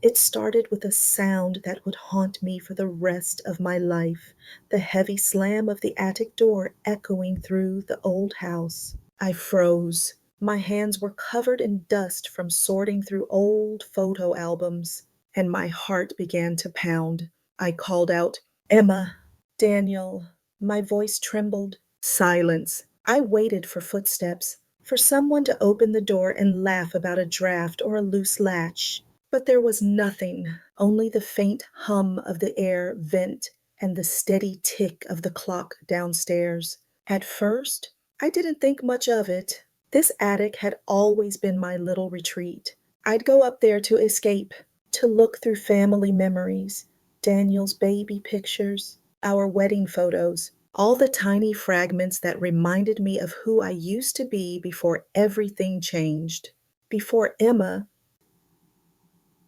It started with a sound that would haunt me for the rest of my life, the heavy slam of the attic door echoing through the old house. I froze. My hands were covered in dust from sorting through old photo albums, and my heart began to pound. I called out, "Emma!" "Daniel!" My voice trembled. Silence. I waited for footsteps, for someone to open the door and laugh about a draft or a loose latch. But there was nothing, only the faint hum of the air vent and the steady tick of the clock downstairs. At first, I didn't think much of it. This attic had always been my little retreat. I'd go up there to escape, to look through family memories, Daniel's baby pictures, our wedding photos, all the tiny fragments that reminded me of who I used to be before everything changed. Before Emma,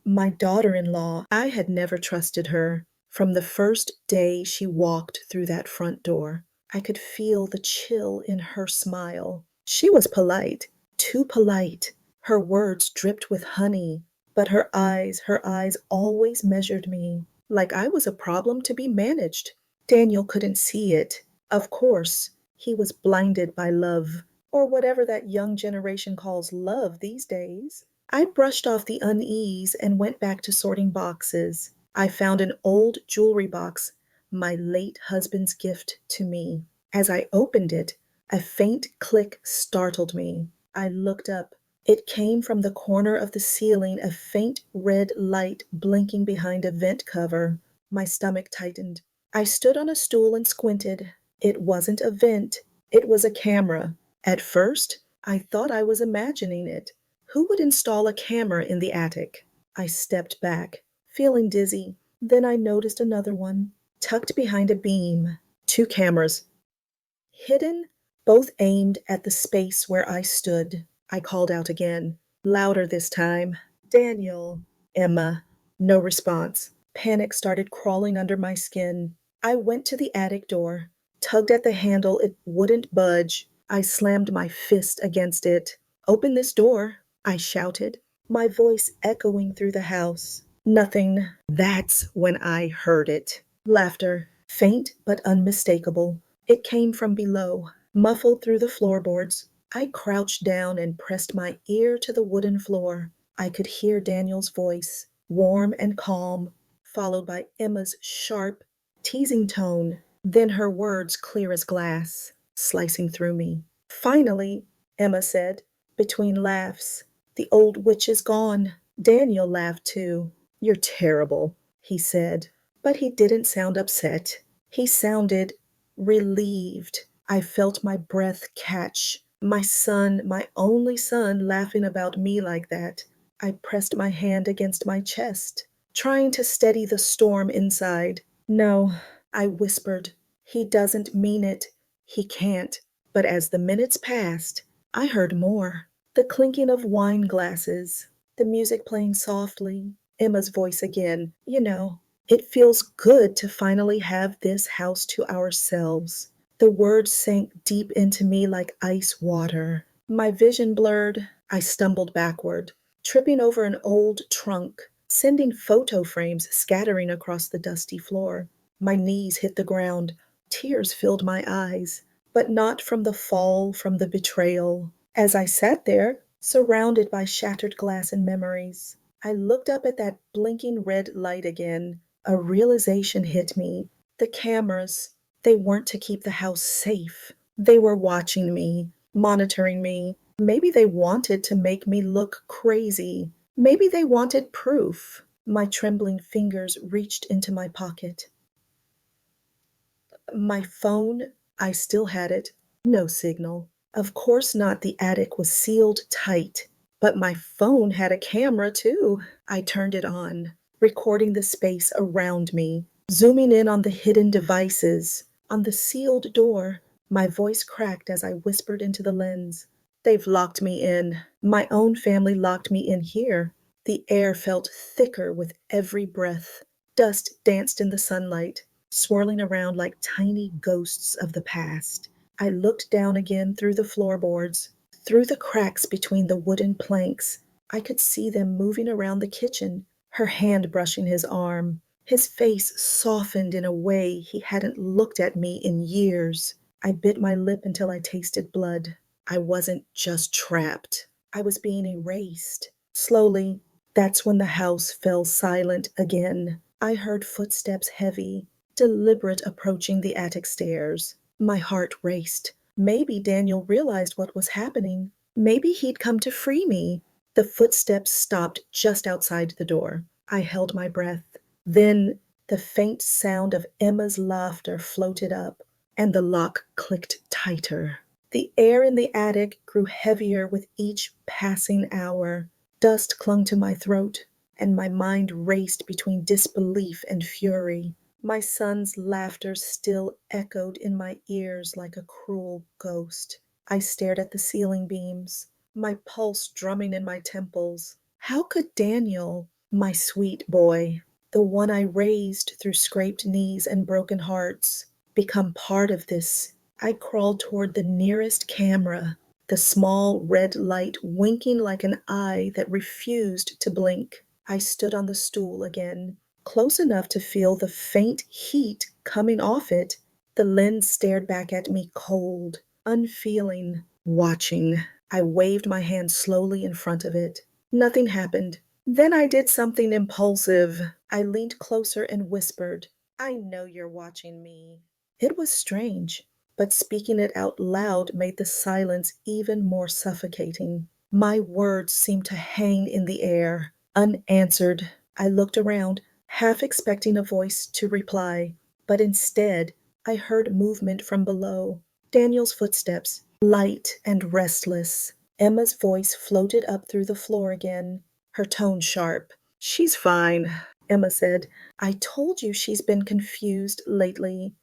my daughter-in-law, I had never trusted her. From the first day she walked through that front door, I could feel the chill in her smile. She was polite, too polite. Her words dripped with honey, but her eyes always measured me, like I was a problem to be managed. Daniel couldn't see it. Of course, he was blinded by love, or whatever that young generation calls love these days. I brushed off the unease and went back to sorting boxes. I found an old jewelry box, my late husband's gift to me. As I opened it, a faint click startled me. I looked up. It came from the corner of the ceiling, a faint red light blinking behind a vent cover. My stomach tightened. I stood on a stool and squinted. It wasn't a vent, it was a camera. At first, I thought I was imagining it. Who would install a camera in the attic? I stepped back, feeling dizzy. Then I noticed another one, tucked behind a beam. Two cameras, hidden, both aimed at the space where I stood. I called out again, louder this time. "Daniel!" "Emma!" No response. Panic started crawling under my skin. I went to the attic door, tugged at the handle. It wouldn't budge. I slammed my fist against it. "Open this door!" I shouted, my voice echoing through the house. Nothing. That's when I heard it. Laughter, faint but unmistakable. It came from below, muffled through the floorboards. I crouched down and pressed my ear to the wooden floor. I could hear Daniel's voice, warm and calm, followed by Emma's sharp, teasing tone, then her words clear as glass, slicing through me. "Finally," Emma said, between laughs, "the old witch is gone." Daniel laughed too. "You're terrible," he said. But he didn't sound upset. He sounded relieved. I felt my breath catch. My son, my only son, laughing about me like that. I pressed my hand against my chest, trying to steady the storm inside. "No," I whispered. "He doesn't mean it. He can't." But as the minutes passed, I heard more. The clinking of wine glasses, the music playing softly, Emma's voice again. It feels good to finally have this house to ourselves. The words sank deep into me like ice water. My vision blurred. I stumbled backward, tripping over an old trunk, sending photo frames scattering across the dusty floor. My knees hit the ground. Tears filled my eyes, but not from the fall, from the betrayal. As I sat there, surrounded by shattered glass and memories, I looked up at that blinking red light again. A realization hit me. The cameras, they weren't to keep the house safe. They were watching me, monitoring me. Maybe they wanted to make me look crazy. Maybe they wanted proof. My trembling fingers reached into my pocket. My phone, I still had it. No signal. Of course not, the attic was sealed tight. But my phone had a camera too. I turned it on, recording the space around me, zooming in on the hidden devices, on the sealed door. My voice cracked as I whispered into the lens. "They've locked me in. My own family locked me in here." The air felt thicker with every breath. Dust danced in the sunlight, swirling around like tiny ghosts of the past. I looked down again through the floorboards, through the cracks between the wooden planks. I could see them moving around the kitchen, her hand brushing his arm. His face softened in a way he hadn't looked at me in years. I bit my lip until I tasted blood. I wasn't just trapped, I was being erased. Slowly, that's when the house fell silent again. I heard footsteps heavy, deliberate approaching the attic stairs. My heart raced. Maybe Daniel realized what was happening. Maybe he'd come to free me. The footsteps stopped just outside the door. I held my breath. Then the faint sound of Emma's laughter floated up, and the lock clicked tighter. The air in the attic grew heavier with each passing hour. Dust clung to my throat, and my mind raced between disbelief and fury. My son's laughter still echoed in my ears like a cruel ghost. I stared at the ceiling beams, my pulse drumming in my temples. How could Daniel, my sweet boy, the one I raised through scraped knees and broken hearts, become part of this? I crawled toward the nearest camera, the small red light winking like an eye that refused to blink. I stood on the stool again, close enough to feel the faint heat coming off it. The lens stared back at me cold, unfeeling, watching. I waved my hand slowly in front of it. Nothing happened. Then I did something impulsive. I leaned closer and whispered, "I know you're watching me." It was strange, but speaking it out loud made the silence even more suffocating. My words seemed to hang in the air, unanswered. I looked around, half expecting a voice to reply, but instead I heard movement from below. Daniel's footsteps, light and restless. Emma's voice floated up through the floor again, her tone sharp. "She's fine," Emma said. "I told you she's been confused lately.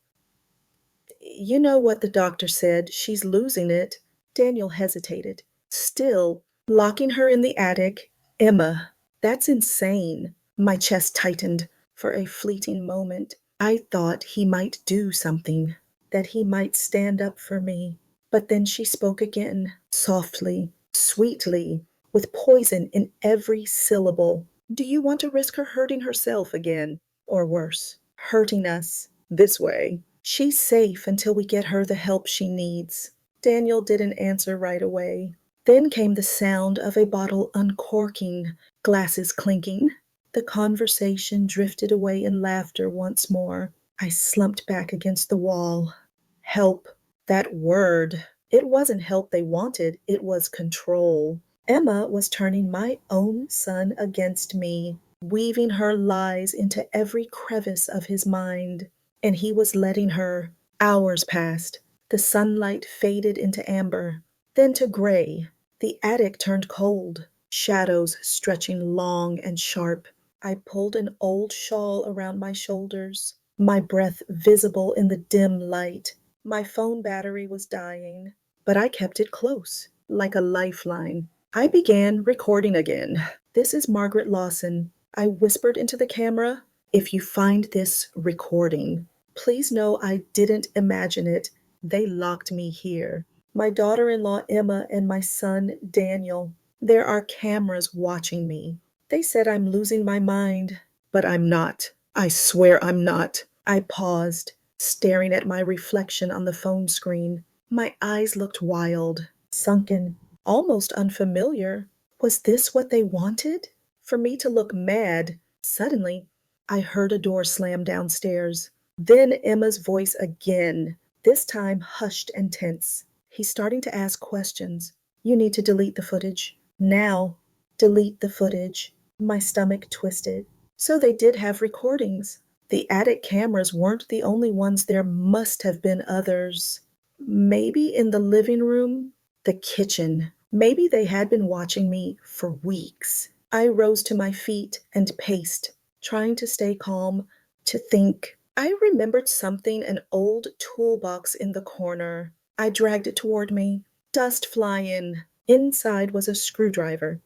You know what the doctor said. She's losing it." Daniel hesitated. "Still, locking her in the attic? Emma, that's insane." My chest tightened. For a fleeting moment, I thought he might do something, that he might stand up for me. But then she spoke again, softly, sweetly, with poison in every syllable. "Do you want to risk her hurting herself again? Or worse, hurting us this way? She's safe until we get her the help she needs." Daniel didn't answer right away. Then came the sound of a bottle uncorking, glasses clinking. The conversation drifted away in laughter once more. I slumped back against the wall. Help. That word. It wasn't help they wanted, it was control. Emma was turning my own son against me, weaving her lies into every crevice of his mind. And he was letting her. Hours passed. The sunlight faded into amber, then to gray. The attic turned cold, shadows stretching long and sharp. I pulled an old shawl around my shoulders, my breath visible in the dim light. My phone battery was dying, but I kept it close, like a lifeline. I began recording again. "This is Margaret Lawson." I whispered into the camera. "If you find this recording, please know I didn't imagine it. They locked me here. My daughter-in-law Emma and my son Daniel. There are cameras watching me. They said I'm losing my mind, but I'm not. I swear I'm not." I paused, staring at my reflection on the phone screen. My eyes looked wild, sunken, almost unfamiliar. Was this what they wanted? For me to look mad? Suddenly, I heard a door slam downstairs. Then Emma's voice again, this time hushed and tense. "He's starting to ask questions. You need to delete the footage. Now. Delete the footage." My stomach twisted. So they did have recordings. The attic cameras weren't the only ones. There must have been others. Maybe in the living room, the kitchen. Maybe they had been watching me for weeks. I rose to my feet and paced, trying to stay calm, to think. I remembered something, an old toolbox in the corner. I dragged it toward me, dust flying. Inside was a screwdriver,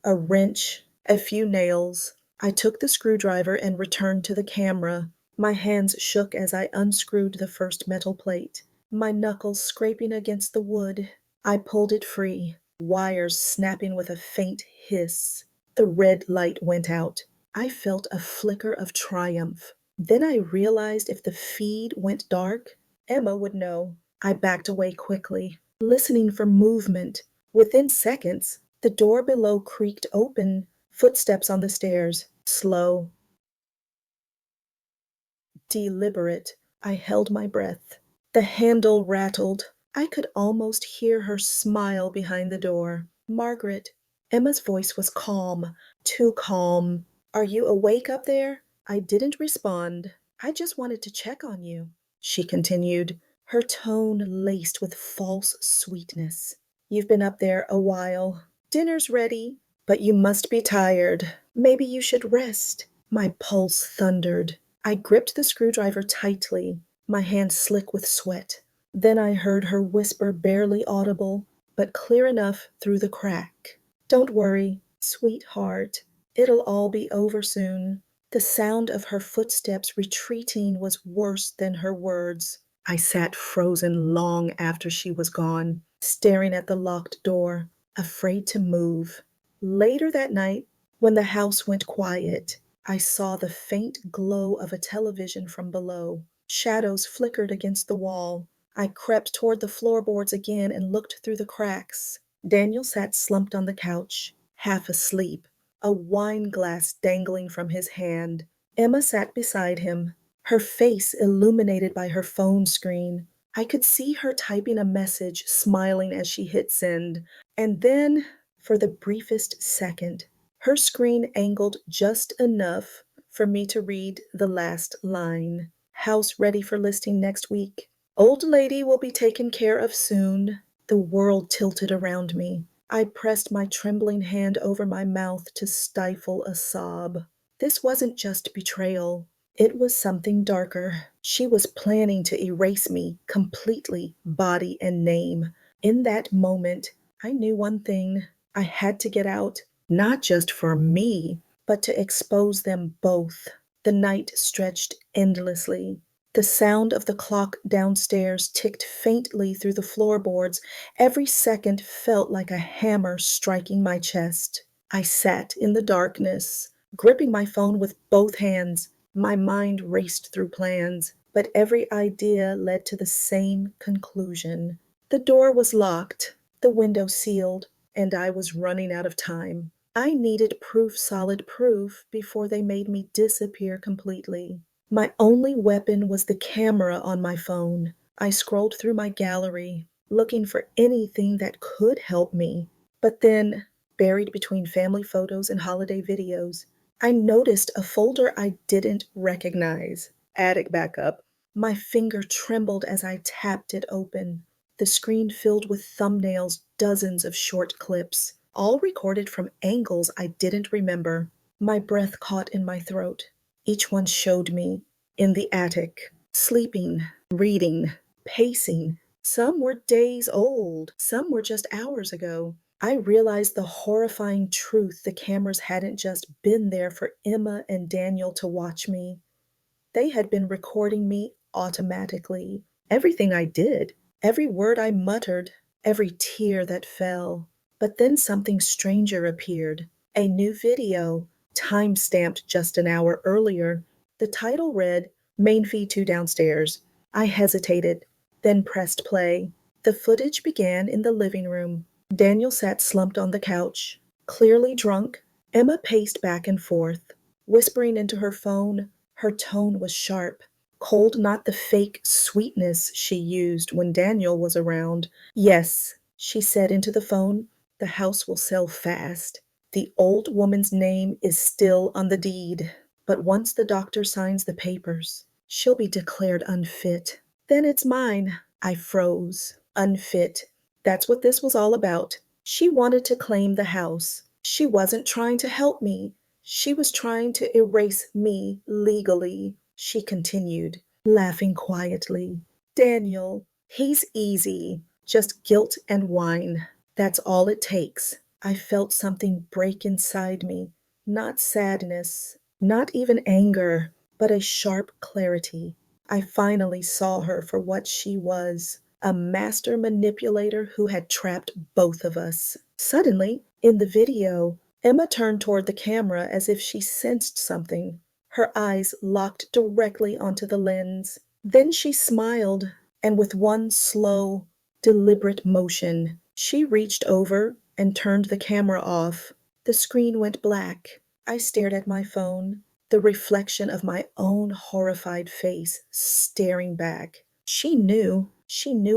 a wrench, a few nails. I took the screwdriver and returned to the camera. My hands shook as I unscrewed the first metal plate, my knuckles scraping against the wood. I pulled it free, wires snapping with a faint hiss. The red light went out. I felt a flicker of triumph. Then I realized if the feed went dark, Emma would know. I backed away quickly, listening for movement. Within seconds, the door below creaked open, footsteps on the stairs, slow, deliberate. I held my breath. The handle rattled. I could almost hear her smile behind the door. Margaret. Emma's voice was calm, too calm. Are you awake up there? I didn't respond. I just wanted to check on you, she continued, her tone laced with false sweetness. You've been up there a while. Dinner's ready, but you must be tired. Maybe you should rest. My pulse thundered. I gripped the screwdriver tightly, my hand slick with sweat. Then I heard her whisper, barely audible, but clear enough through the crack. Don't worry, sweetheart. It'll all be over soon. The sound of her footsteps retreating was worse than her words. I sat frozen long after she was gone, staring at the locked door, afraid to move. Later that night, when the house went quiet, I saw the faint glow of a television from below. Shadows flickered against the wall. I crept toward the floorboards again and looked through the cracks. Daniel sat slumped on the couch, half asleep, a wine glass dangling from his hand. Emma sat beside him, her face illuminated by her phone screen. I could see her typing a message, smiling as she hit send. And then, for the briefest second, her screen angled just enough for me to read the last line. House ready for listing next week. Old lady will be taken care of soon. The world tilted around me. I pressed my trembling hand over my mouth to stifle a sob. This wasn't just betrayal. It was something darker. She was planning to erase me completely, body and name. In that moment, I knew one thing. I had to get out, not just for me, but to expose them both. The night stretched endlessly. The sound of the clock downstairs ticked faintly through the floorboards. Every second felt like a hammer striking my chest. I sat in the darkness, gripping my phone with both hands. My mind raced through plans, but every idea led to the same conclusion. The door was locked, the window sealed, and I was running out of time. I needed proof, solid proof, before they made me disappear completely. My only weapon was the camera on my phone. I scrolled through my gallery, looking for anything that could help me. But then, buried between family photos and holiday videos, I noticed a folder I didn't recognize. Attic backup. My finger trembled as I tapped it open. The screen filled with thumbnails, dozens of short clips, all recorded from angles I didn't remember. My breath caught in my throat. Each one showed me in the attic, sleeping, reading, pacing. Some were days old, some were just hours ago. I realized the horrifying truth: the cameras hadn't just been there for Emma and Daniel to watch me. They had been recording me automatically. Everything I did, every word I muttered, every tear that fell. But then something stranger appeared. A new video, time stamped just an hour earlier. The title read, Main Feed 2 Downstairs. I hesitated, then pressed play. The footage began in the living room. Daniel sat slumped on the couch. Clearly drunk, Emma paced back and forth, whispering into her phone. Her tone was sharp, cold, not the fake sweetness she used when Daniel was around. Yes, she said into the phone, the house will sell fast. The old woman's name is still on the deed, but once the doctor signs the papers, she'll be declared unfit. Then it's mine. I froze. Unfit. That's what this was all about. She wanted to claim the house. She wasn't trying to help me. She was trying to erase me legally, she continued, laughing quietly. Daniel, he's easy. Just guilt and wine. That's all it takes. I felt something break inside me. Not sadness, not even anger, but a sharp clarity. I finally saw her for what she was, a master manipulator who had trapped both of us. Suddenly, in the video, Emma turned toward the camera as if she sensed something. Her eyes locked directly onto the lens. Then she smiled, and with one slow, deliberate motion, she reached over and turned the camera off. The screen went black. I stared at my phone, the reflection of my own horrified face staring back. She knew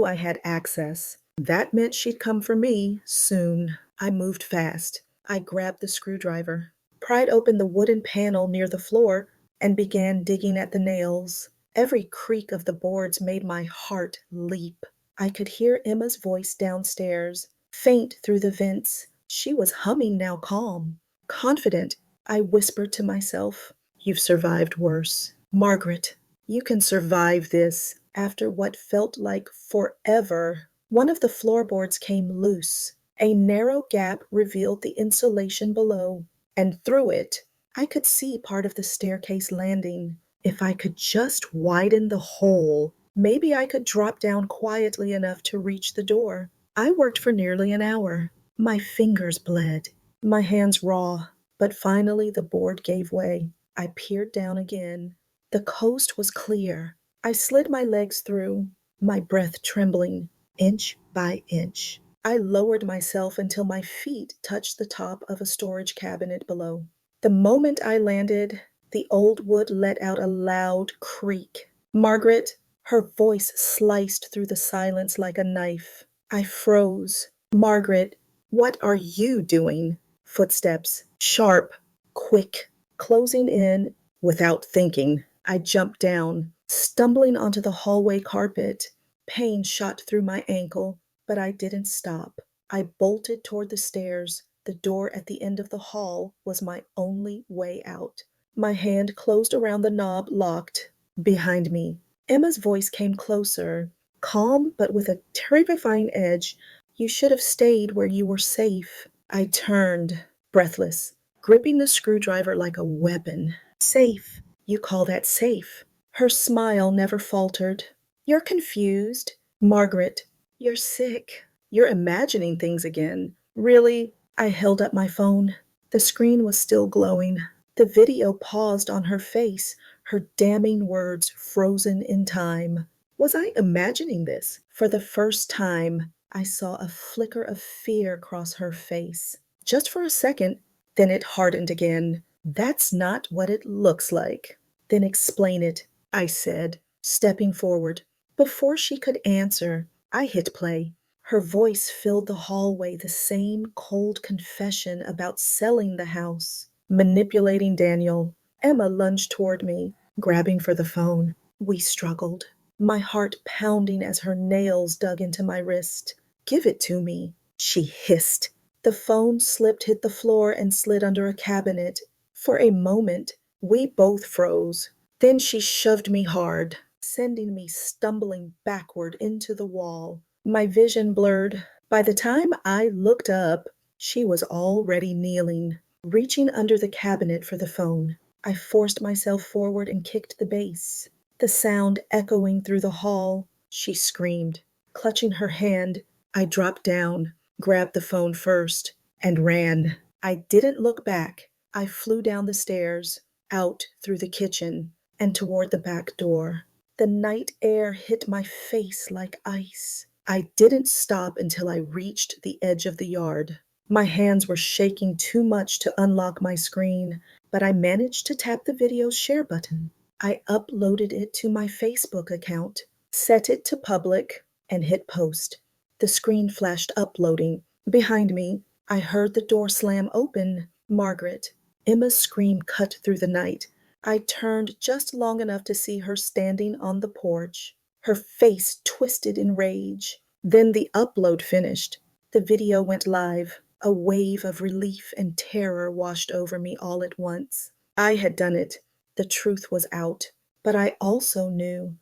I had access. That meant she'd come for me soon. I moved fast. I grabbed the screwdriver, pried open the wooden panel near the floor, and began digging at the nails. Every creak of the boards made my heart leap. I could hear Emma's voice downstairs, faint through the vents. She was humming now, calm, confident. I whispered to myself, "You've survived worse. Margaret, you can survive this." After what felt like forever, one of the floorboards came loose. A narrow gap revealed the insulation below, and through it, I could see part of the staircase landing. If I could just widen the hole, maybe I could drop down quietly enough to reach the door. I worked for nearly an hour. My fingers bled, my hands raw, but finally the board gave way. I peered down again. The coast was clear. I slid my legs through, my breath trembling, inch by inch. I lowered myself until my feet touched the top of a storage cabinet below. The moment I landed, the old wood let out a loud creak. "Margaret," her voice sliced through the silence like a knife. I froze. "Margaret, what are you doing?" Footsteps, sharp, quick, closing in. Without thinking, I jumped down, stumbling onto the hallway carpet. Pain shot through my ankle, but I didn't stop. I bolted toward the stairs. The door at the end of the hall was my only way out. My hand closed around the knob, locked. Behind me, Emma's voice came closer, calm but with a terrifying edge. "You should have stayed where you were safe." I turned, breathless, gripping the screwdriver like a weapon. "Safe? You call that safe?" Her smile never faltered. "You're confused. Margaret, you're sick. You're imagining things again." "Really?" I held up my phone. The screen was still glowing. The video paused on her face, her damning words frozen in time. Was I imagining this? For the first time, I saw a flicker of fear cross her face. Just for a second, then it hardened again. "That's not what it looks like." "Then explain it," I said, stepping forward. Before she could answer, I hit play. Her voice filled the hallway, the same cold confession about selling the house, manipulating Daniel. Emma lunged toward me, grabbing for the phone. We struggled, my heart pounding as her nails dug into my wrist. "Give it to me," she hissed. The phone slipped, hit the floor, and slid under a cabinet. For a moment, we both froze. Then she shoved me hard, sending me stumbling backward into the wall. My vision blurred. By the time I looked up, she was already kneeling, reaching under the cabinet for the phone. I forced myself forward and kicked the base, the sound echoing through the hall. She screamed. Clutching her hand, I dropped down, grabbed the phone first, and ran. I didn't look back. I flew down the stairs, out through the kitchen, and toward the back door. The night air hit my face like ice. I didn't stop until I reached the edge of the yard. My hands were shaking too much to unlock my screen, but I managed to tap the video's share button. I uploaded it to my Facebook account, set it to public, and hit post. The screen flashed uploading. Behind me, I heard the door slam open. "Margaret." Emma's scream cut through the night. I turned just long enough to see her standing on the porch, her face twisted in rage. Then the upload finished. The video went live. A wave of relief and terror washed over me all at once. I had done it. The truth was out. But I also knew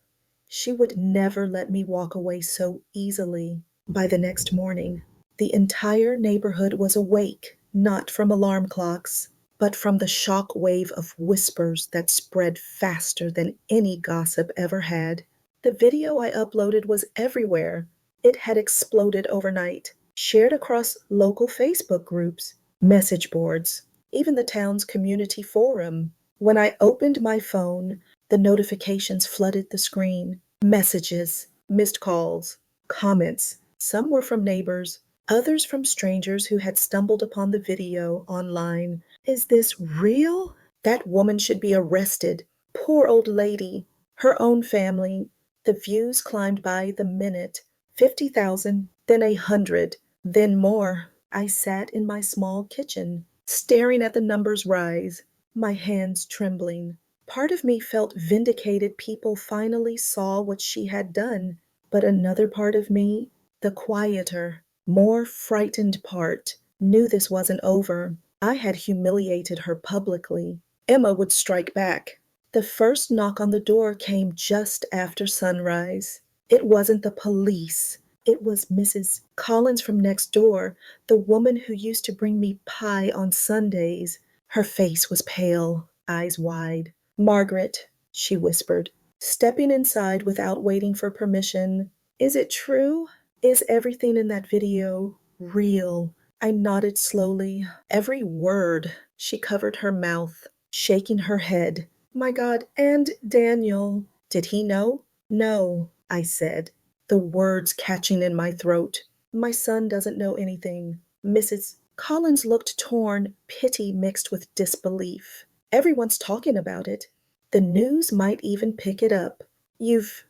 she would never let me walk away so easily. By the next morning, the entire neighborhood was awake, not from alarm clocks, but from the shock wave of whispers that spread faster than any gossip ever had. The video I uploaded was everywhere. It had exploded overnight, shared across local Facebook groups, message boards, even the town's community forum. When I opened my phone, the notifications flooded the screen. Messages, missed calls, comments. Some were from neighbors, others from strangers who had stumbled upon the video online. Is this real? That woman should be arrested. Poor old lady. Her own family. The views climbed by the minute. 50,000, then 100, then more. I sat in my small kitchen, staring at the numbers rise, my hands trembling. Part of me felt vindicated people finally saw what she had done, but another part of me, the quieter, more frightened part, knew this wasn't over. I had humiliated her publicly. Emma would strike back. The first knock on the door came just after sunrise. It wasn't the police. It was Mrs. Collins from next door, the woman who used to bring me pie on Sundays. Her face was pale, eyes wide. Margaret, she whispered, stepping inside without waiting for permission. Is it true? Is everything in that video real? I nodded slowly. Every word. She covered her mouth, shaking her head. My God, and Daniel. Did he know? No, I said, the words catching in my throat. My son doesn't know anything. Mrs. Collins looked torn, pity mixed with disbelief. Everyone's talking about it. The news might even pick it up. You've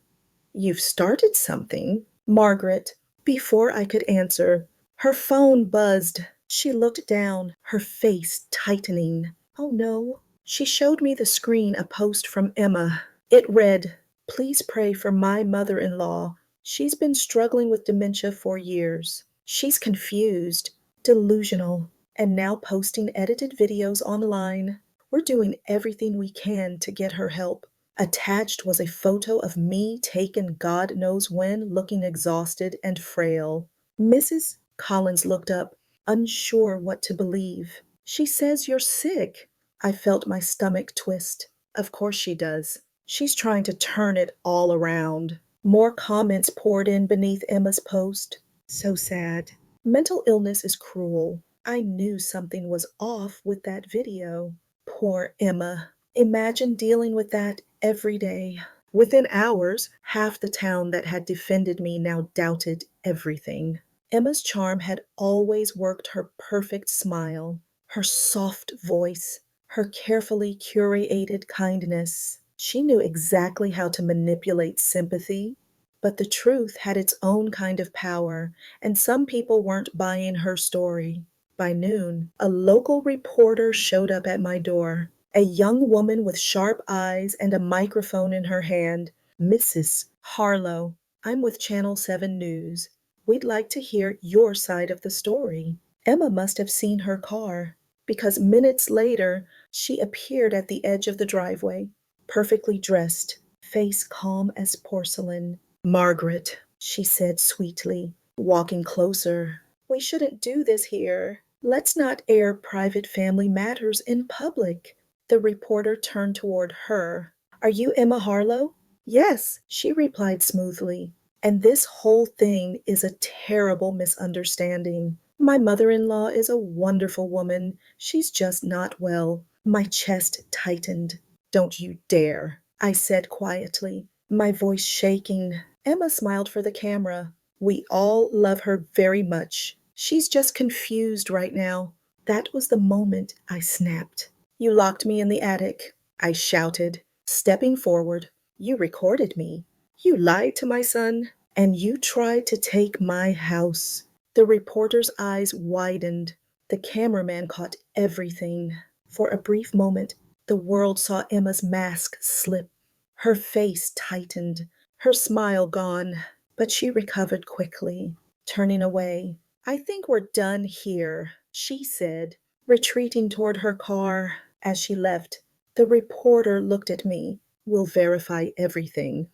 started something? Margaret, before I could answer, her phone buzzed. She looked down, her face tightening. Oh no. She showed me the screen, a post from Emma. It read, "Please pray for my mother-in-law. She's been struggling with dementia for years. She's confused, delusional, and now posting edited videos online. We're doing everything we can to get her help." Attached was a photo of me taken God knows when, looking exhausted and frail. Mrs. Collins looked up, unsure what to believe. She says you're sick. I felt my stomach twist. Of course she does. She's trying to turn it all around. More comments poured in beneath Emma's post. So sad. Mental illness is cruel. I knew something was off with that video. Poor Emma. Imagine dealing with that every day. Within hours, half the town that had defended me now doubted everything. Emma's charm had always worked, her perfect smile, her soft voice, her carefully curated kindness. She knew exactly how to manipulate sympathy, but the truth had its own kind of power, and some people weren't buying her story. By noon, a local reporter showed up at my door. A young woman with sharp eyes and a microphone in her hand. "Mrs. Harlow, I'm with Channel 7 News. We'd like to hear your side of the story." Emma must have seen her car, because minutes later, she appeared at the edge of the driveway, perfectly dressed, face calm as porcelain. "Margaret," she said sweetly, walking closer, "we shouldn't do this here. Let's not air private family matters in public." The reporter turned toward her. "Are you Emma Harlow?" "Yes," she replied smoothly. "And this whole thing is a terrible misunderstanding. My mother-in-law is a wonderful woman. She's just not well." My chest tightened. "Don't you dare," I said quietly, my voice shaking. Emma smiled for the camera. "We all love her very much. She's just confused right now." That was the moment I snapped. "You locked me in the attic," I shouted, stepping forward. "You recorded me. You lied to my son, and you tried to take my house." The reporter's eyes widened. The cameraman caught everything. For a brief moment, the world saw Emma's mask slip. Her face tightened, her smile gone, but she recovered quickly, turning away. "I think we're done here," she said, retreating toward her car. As she left, the reporter looked at me. "We'll verify everything."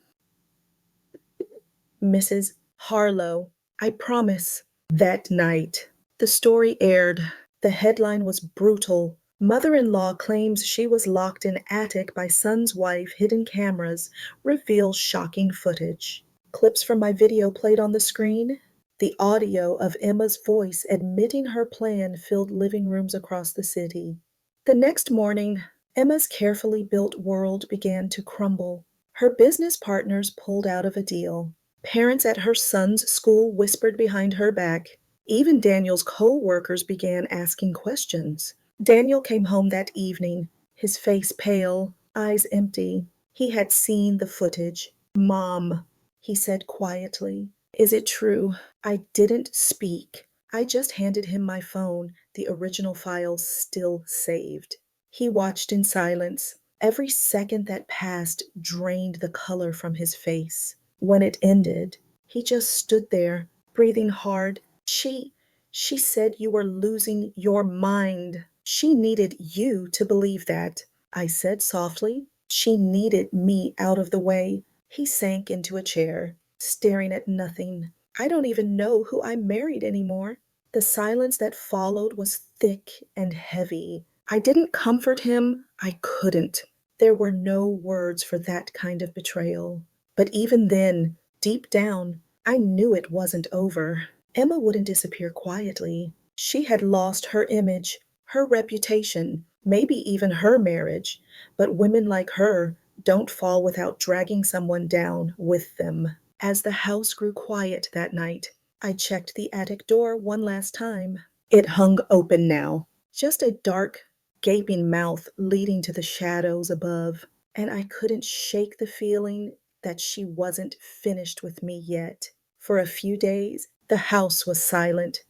"Mrs. Harlow, I promise." That night, the story aired. The headline was brutal. "Mother-in-law claims she was locked in attic by son's wife. Hidden cameras reveal shocking footage." Clips from my video played on the screen. The audio of Emma's voice admitting her plan filled living rooms across the city. The next morning, Emma's carefully built world began to crumble. Her business partners pulled out of a deal. Parents at her son's school whispered behind her back. Even Daniel's co-workers began asking questions. Daniel came home that evening, his face pale, eyes empty. He had seen the footage. "Mom," he said quietly, "is it true? I didn't speak. I just handed him my phone, the original files still saved." He watched in silence. Every second that passed drained the color from his face. When it ended, he just stood there, breathing hard. She said you were losing your mind. She needed you to believe that," I said softly. "She needed me out of the way." He sank into a chair, staring at nothing. "I don't even know who I married anymore." The silence that followed was thick and heavy. I didn't comfort him. I couldn't. There were no words for that kind of betrayal. But even then, deep down, I knew it wasn't over. Emma wouldn't disappear quietly. She had lost her image, her reputation, maybe even her marriage. But women like her don't fall without dragging someone down with them. As the house grew quiet that night, I checked the attic door one last time. It hung open now, just a dark, gaping mouth leading to the shadows above, and I couldn't shake the feeling that she wasn't finished with me yet. For a few days, the house was silent,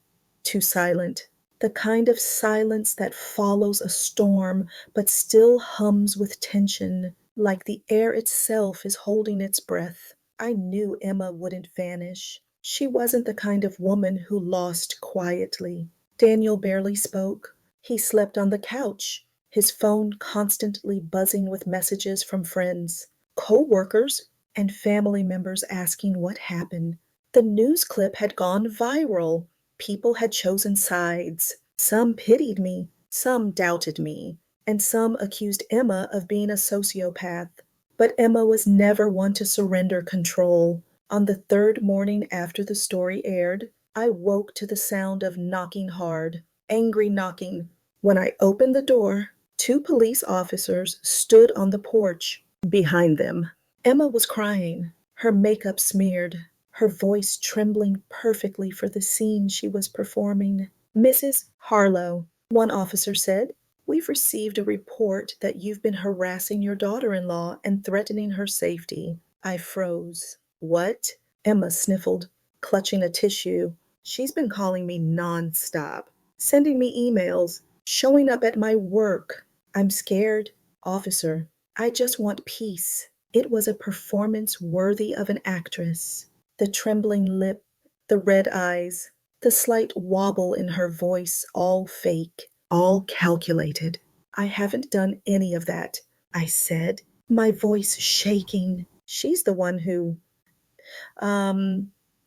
too silent, the kind of silence that follows a storm but still hums with tension, like the air itself is holding its breath. I knew Emma wouldn't vanish. She wasn't the kind of woman who lost quietly. Daniel barely spoke. He slept on the couch, his phone constantly buzzing with messages from friends, co-workers, and family members asking what happened. The news clip had gone viral. People had chosen sides. Some pitied me, some doubted me, and some accused Emma of being a sociopath. But Emma was never one to surrender control. On the third morning after the story aired, I woke to the sound of knocking hard, angry knocking. When I opened the door, two police officers stood on the porch behind them. Emma was crying, her makeup smeared, her voice trembling perfectly for the scene she was performing. "Mrs. Harlow," one officer said, "we've received a report that you've been harassing your daughter-in-law and threatening her safety." I froze. "What?" Emma sniffled, clutching a tissue. "She's been calling me nonstop, sending me emails, showing up at my work. I'm scared. Officer, I just want peace." It was a performance worthy of an actress. The trembling lip, the red eyes, the slight wobble in her voice, all fake, all calculated. "I haven't done any of that," I said, my voice shaking. "She's the one who—"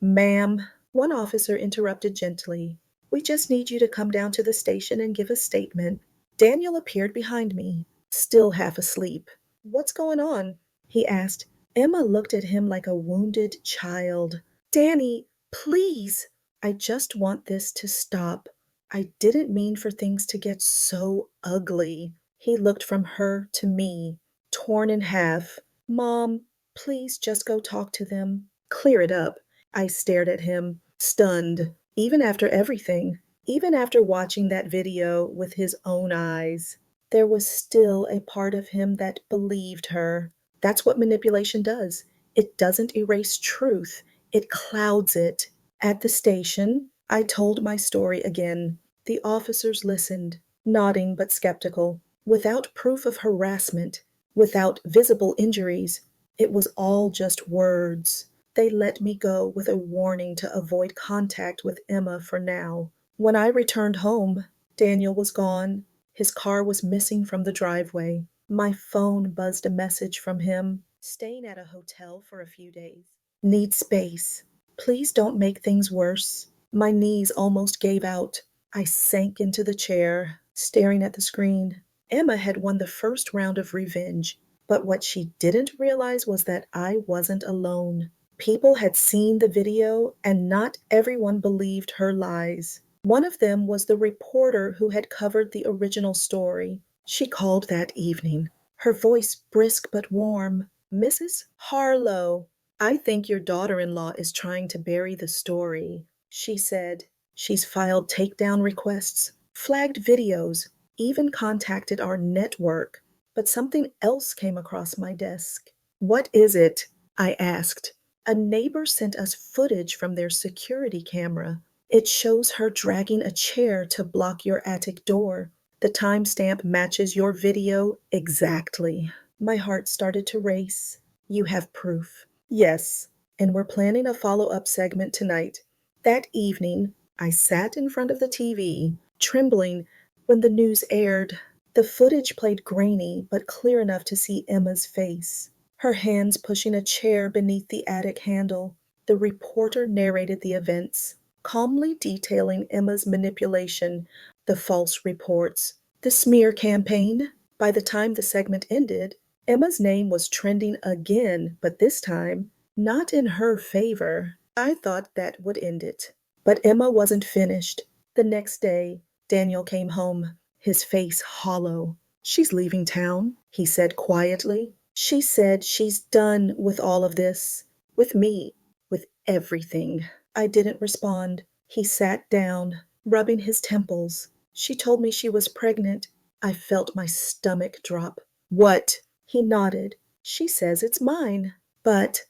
Ma'am, one officer interrupted gently. "We just need you to come down to the station and give a statement." Daniel appeared behind me, still half asleep. "What's going on?" he asked. Emma looked at him like a wounded child. "Danny, please. I just want this to stop. I didn't mean for things to get so ugly." He looked from her to me, torn in half. "Mom, please just go talk to them. Clear it up." I stared at him, stunned, even after everything, even after watching that video with his own eyes. There was still a part of him that believed her. That's what manipulation does. It doesn't erase truth, it clouds it. At the station, I told my story again. The officers listened, nodding but skeptical. Without proof of harassment, without visible injuries, it was all just words. They let me go with a warning to avoid contact with Emma for now. When I returned home, Daniel was gone. His car was missing from the driveway. My phone buzzed a message from him. "Staying at a hotel for a few days. Need space. Please don't make things worse." My knees almost gave out. I sank into the chair, staring at the screen. Emma had won the first round of revenge, but what she didn't realize was that I wasn't alone. People had seen the video, and not everyone believed her lies. One of them was the reporter who had covered the original story. She called that evening, her voice brisk but warm. "Mrs. Harlow, I think your daughter-in-law is trying to bury the story," she said. "She's filed takedown requests, flagged videos, even contacted our network." But something else came across my desk. "What is it?" I asked. "A neighbor sent us footage from their security camera. It shows her dragging a chair to block your attic door. The timestamp matches your video exactly." My heart started to race. "You have proof?" "Yes, and we're planning a follow-up segment tonight." That evening, I sat in front of the TV, trembling when the news aired. The footage played grainy, but clear enough to see Emma's face, her hands pushing a chair beneath the attic handle. The reporter narrated the events, calmly detailing Emma's manipulation, the false reports, the smear campaign. By the time the segment ended, Emma's name was trending again, but this time, not in her favor. I thought that would end it. But Emma wasn't finished. The next day, Daniel came home, his face hollow. "She's leaving town," he said quietly. "She said she's done with all of this. With me. With everything." I didn't respond. He sat down, rubbing his temples. "She told me she was pregnant." I felt my stomach drop. "What?" He nodded. "She says it's mine." But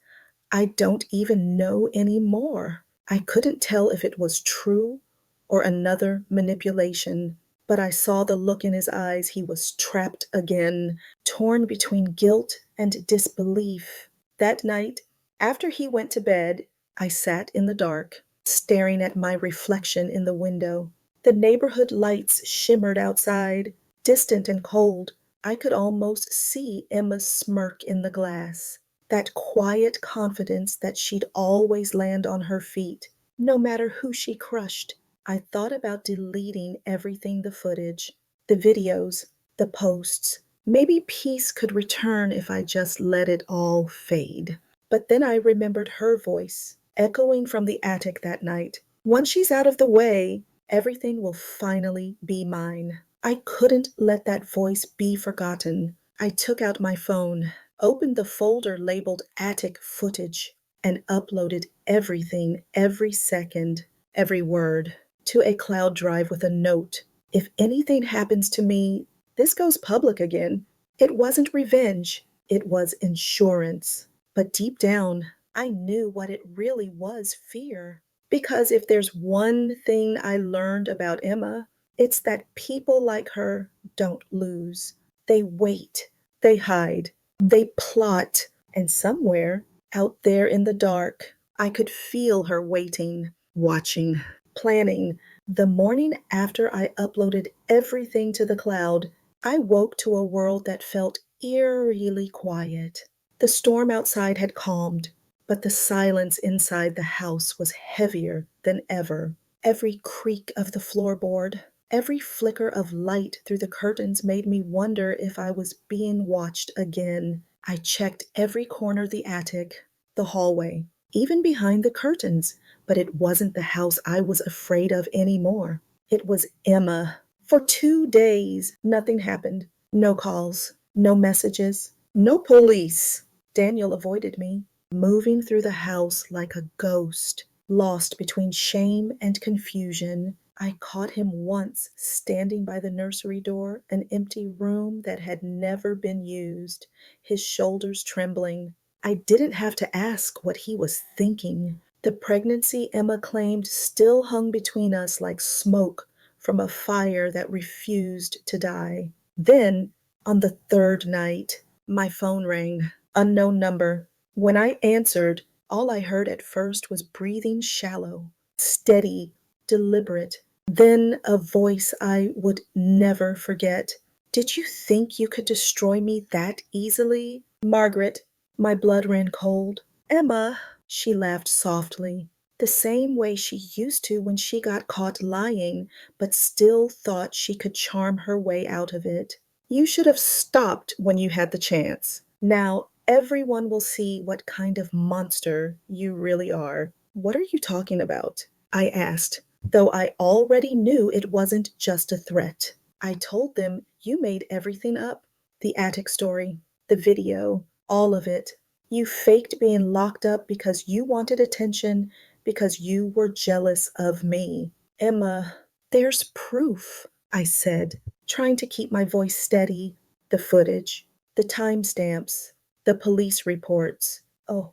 I don't even know anymore. I couldn't tell if it was true or another manipulation, but I saw the look in his eyes. He was trapped again, torn between guilt and disbelief. That night, after he went to bed, I sat in the dark, staring at my reflection in the window. The neighborhood lights shimmered outside, distant and cold. I could almost see Emma's smirk in the glass, that quiet confidence that she'd always land on her feet, no matter who she crushed. I thought about deleting everything, the footage, the videos, the posts. Maybe peace could return if I just let it all fade. But then I remembered her voice, echoing from the attic that night. "Once she's out of the way, everything will finally be mine." I couldn't let that voice be forgotten. I took out my phone, opened the folder labeled attic footage, and uploaded everything, every second, every word, to a cloud drive with a note. "If anything happens to me, this goes public again." It wasn't revenge, it was insurance. But deep down, I knew what it really was, fear. Because if there's one thing I learned about Emma, it's that people like her don't lose. They wait, they hide, they plot, and somewhere out there in the dark, I could feel her waiting, watching, planning. The morning after I uploaded everything to the cloud, I woke to a world that felt eerily quiet. The storm outside had calmed, but the silence inside the house was heavier than ever. Every creak of the floorboard, every flicker of light through the curtains made me wonder if I was being watched again. I checked every corner of the attic, the hallway, even behind the curtains, but it wasn't the house I was afraid of anymore. It was Emma. For 2 days, nothing happened. No calls, no messages, no police. Daniel avoided me, moving through the house like a ghost, lost between shame and confusion. I caught him once standing by the nursery door, an empty room that had never been used, his shoulders trembling. I didn't have to ask what he was thinking. The pregnancy Emma claimed still hung between us like smoke from a fire that refused to die. Then, on the third night, my phone rang. Unknown number. When I answered, all I heard at first was breathing shallow, steady, deliberate. Then a voice I would never forget. "Did you think you could destroy me that easily?" "Margaret." My blood ran cold. "Emma." She laughed softly, the same way she used to when she got caught lying, but still thought she could charm her way out of it. "You should have stopped when you had the chance. Now, Everyone will see what kind of monster you really are. What are you talking about? I asked, though I already knew it wasn't just a threat. I told them you made everything up. The attic story, the video, all of it. You faked being locked up because you wanted attention, because you were jealous of me. Emma, there's proof, I said, trying to keep my voice steady. The footage, the timestamps, the police reports. Oh,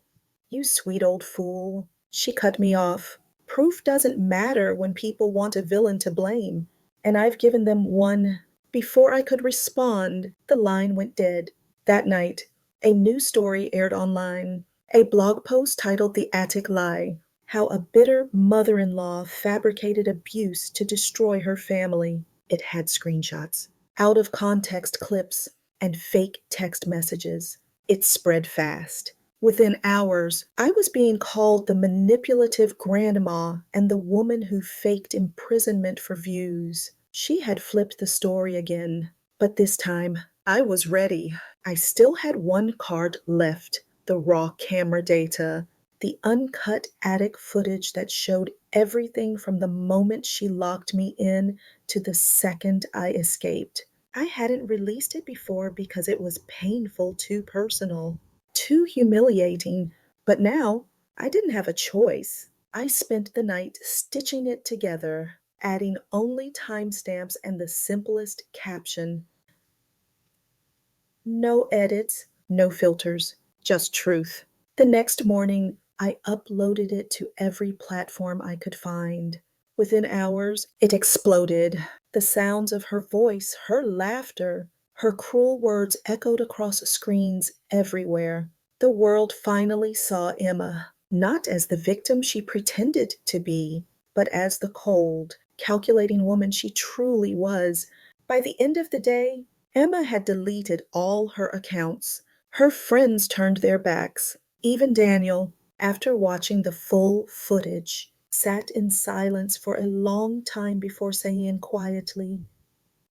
you sweet old fool. She cut me off. Proof doesn't matter when people want a villain to blame, and I've given them one. Before I could respond, the line went dead. That night, a news story aired online, a blog post titled The Attic Lie, how a bitter mother in law fabricated abuse to destroy her family. It had screenshots, out of context clips, and fake text messages. It spread fast. Within hours, I was being called the manipulative grandma and the woman who faked imprisonment for views. She had flipped the story again, but this time I was ready. I still had one card left, the raw camera data, the uncut attic footage that showed everything from the moment she locked me in to the second I escaped. I hadn't released it before because it was painful, too personal, too humiliating, but now I didn't have a choice. I spent the night stitching it together, adding only timestamps and the simplest caption. No edits, no filters, just truth. The next morning, I uploaded it to every platform I could find. Within hours, it exploded. The sounds of her voice, her laughter, her cruel words echoed across screens everywhere. The world finally saw Emma, not as the victim she pretended to be, but as the cold, calculating woman she truly was. By the end of the day, Emma had deleted all her accounts. Her friends turned their backs. Even Daniel, after watching the full footage, sat in silence for a long time before saying quietly,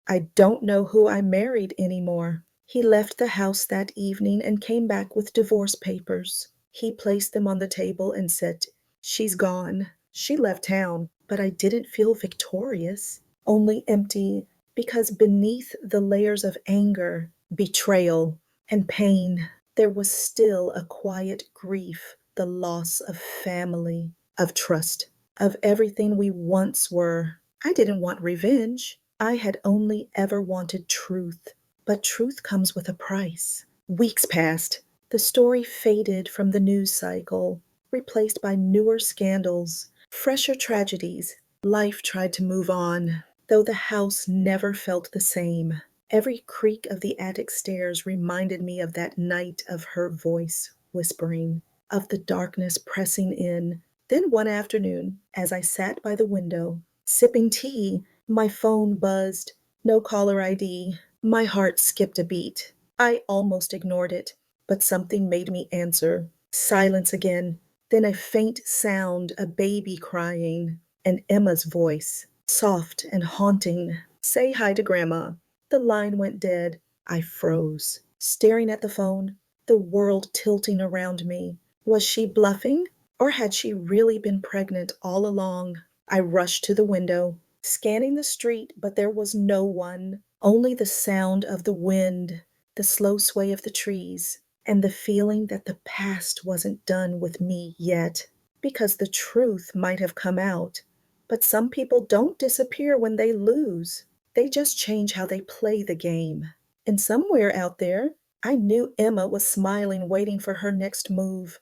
I don't know who I married anymore. He left the house that evening and came back with divorce papers. He placed them on the table and said, She's gone. She left town, but I didn't feel victorious, only empty, because beneath the layers of anger, betrayal, and pain, there was still a quiet grief, the loss of family, of trust, of everything we once were. I didn't want revenge. I had only ever wanted truth, but truth comes with a price. Weeks passed. The story faded from the news cycle, replaced by newer scandals, fresher tragedies. Life tried to move on, though the house never felt the same. Every creak of the attic stairs reminded me of that night, of her voice whispering, of the darkness pressing in. Then one afternoon, as I sat by the window, sipping tea, my phone buzzed. No caller ID. My heart skipped a beat. I almost ignored it, but something made me answer. Silence again. Then a faint sound, a baby crying, and Emma's voice, soft and haunting. Say hi to Grandma. The line went dead. I froze, staring at the phone, the world tilting around me. Was she bluffing, or had she really been pregnant all along? I rushed to the window, scanning the street, but there was no one, only the sound of the wind, the slow sway of the trees, and the feeling that the past wasn't done with me yet, because the truth might have come out. But some people don't disappear when they lose. They just change how they play the game. And somewhere out there, I knew Emma was smiling, waiting for her next move.